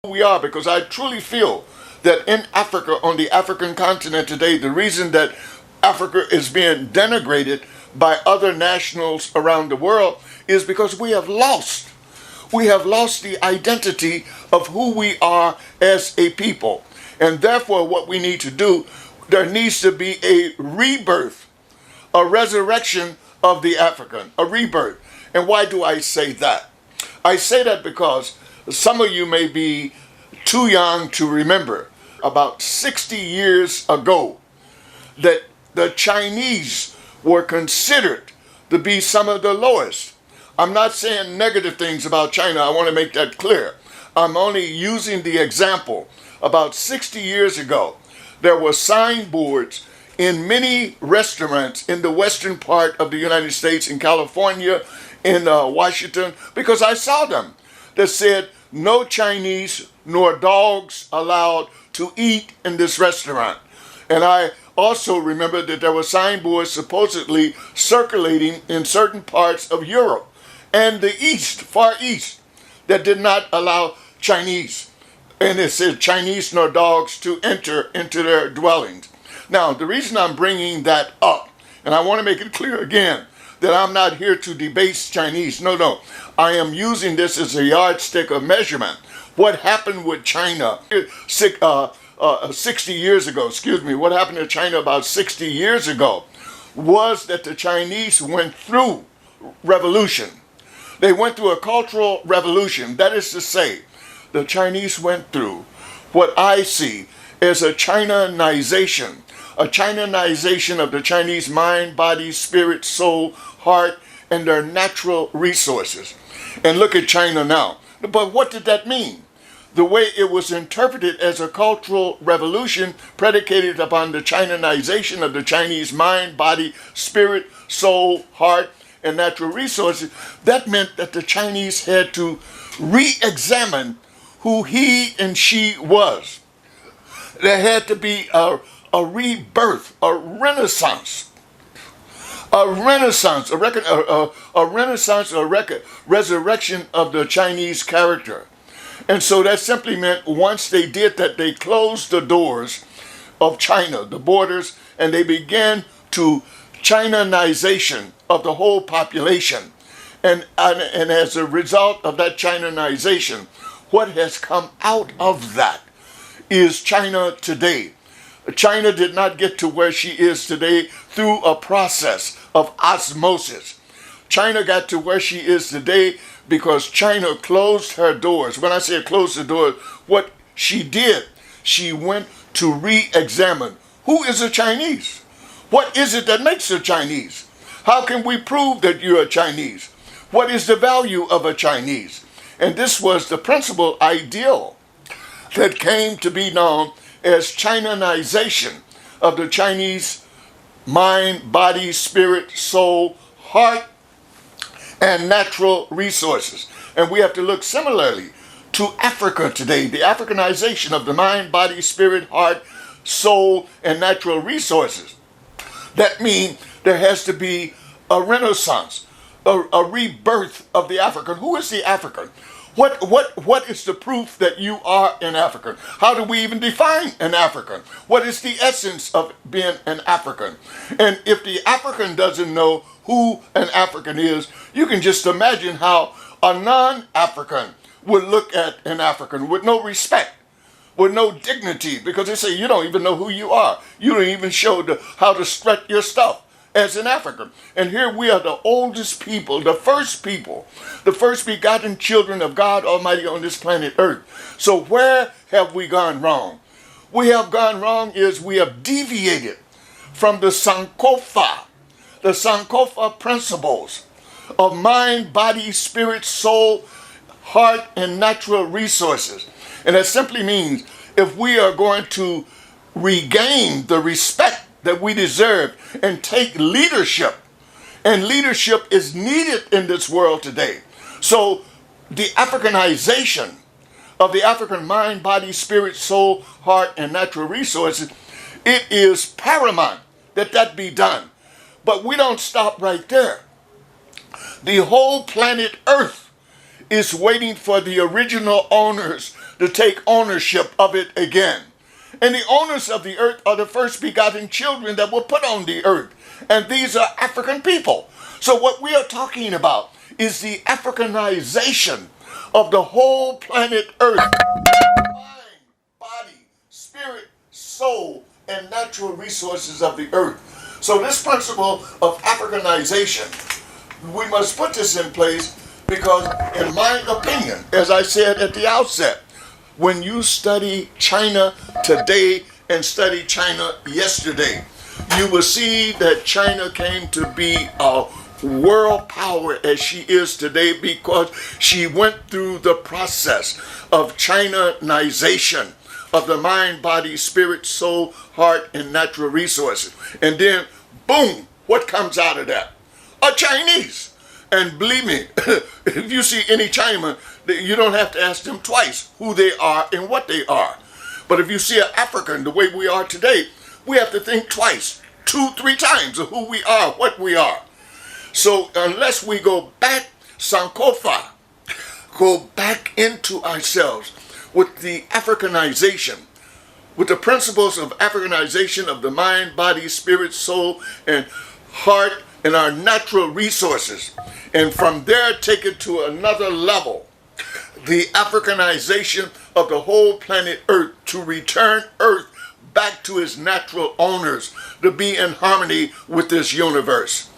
we are, because I truly feel that in Africa, on the African continent today, the reason that Africa is being denigrated by other nationals around the world is because we have lost. We have lost the identity of who we are as a people. And therefore, what we need to do, there needs to be a rebirth, a resurrection of the African, a rebirth. And why do I say that? I say that because some of you may be too young to remember about 60 years ago that the Chinese were considered to be some of the lowest. I'm not saying negative things about China. I want to make that clear. I'm only using the example. About 60 years ago, there were signboards in many restaurants in the western part of the United States, in California, in Washington, because I saw them, that said, "No Chinese nor dogs allowed to eat in this restaurant." And I also remember that there were signboards supposedly circulating in certain parts of Europe and the East, Far East, that did not allow Chinese. And it said, "Chinese nor dogs to enter into their dwellings." Now, the reason I'm bringing that up, and I want to make it clear again, that I'm not here to debase Chinese. No. I am using this as a yardstick of measurement. What happened with China 60 years ago, what happened to China about 60 years ago was that the Chinese went through revolution. They went through a cultural revolution. That is to say, the Chinese went through what I see as a China-ization of the Chinese mind, body, spirit, soul, heart, and their natural resources. And look at China now. But what did that mean? The way it was interpreted as a cultural revolution predicated upon the China-ization of the Chinese mind, body, spirit, soul, heart, and natural resources, that meant that the Chinese had to re-examine who he and she was. There had to be a rebirth, a renaissance, a resurrection of the Chinese character. And so that simply meant once they did that, they closed the doors of China, the borders, and they began to China-ization of the whole population. And as a result of that China-ization, what has come out of that is China today. China did not get to where she is today through a process of osmosis. China got to where she is today because China closed her doors. When I say closed the doors, what she did, she went to re-examine who is a Chinese. What is it that makes a Chinese? How can we prove that you're a Chinese? What is the value of a Chinese? And this was the principal ideal that came to be known as China-ization of the Chinese mind, body, spirit, soul, heart, and natural resources. And we have to look similarly to Africa today, the Africanization of the mind, body, spirit, heart, soul, and natural resources. That means there has to be a renaissance, a rebirth of the African. Who is the African? What is the proof that you are an African? How do we even define an African? What is the essence of being an African? And if the African doesn't know who an African is, you can just imagine how a non-African would look at an African with no respect, with no dignity, because they say, you don't even know who you are. You don't even show how to strut your stuff as an African. And here we are, the oldest people, the first begotten children of God Almighty on this planet Earth. So where have we gone wrong? We have gone wrong is we have deviated from the Sankofa principles of mind, body, spirit, soul, heart, and natural resources. And that simply means if we are going to regain the respect that we deserve and take leadership, and leadership is needed in this world today. So the Africanization of the African mind, body, spirit, soul, heart, and natural resources, it is paramount that that be done. But we don't stop right there. The whole planet Earth is waiting for the original owners to take ownership of it again. And the owners of the earth are the first begotten children that were put on the earth. And these are African people. So what we are talking about is the Africanization of the whole planet Earth. Mind, body, spirit, soul, and natural resources of the earth. So this principle of Africanization, we must put this in place because, in my opinion, as I said at the outset, when you study China today and study China yesterday, you will see that China came to be a world power as she is today because she went through the process of China-ization of the mind, body, spirit, soul, heart, and natural resources. And then, boom, what comes out of that? A Chinese. And believe me, if you see any Chinaman, you don't have to ask them twice who they are and what they are. But if you see an African the way we are today, we have to think twice, 2, 3 times of who we are, what we are. So unless we go back, Sankofa, go back into ourselves with the Africanization, with the principles of Africanization of the mind, body, spirit, soul, and heart, and our natural resources, and from there take it to another level, the Africanization of the whole planet Earth, to return Earth back to its natural owners, to be in harmony with this universe.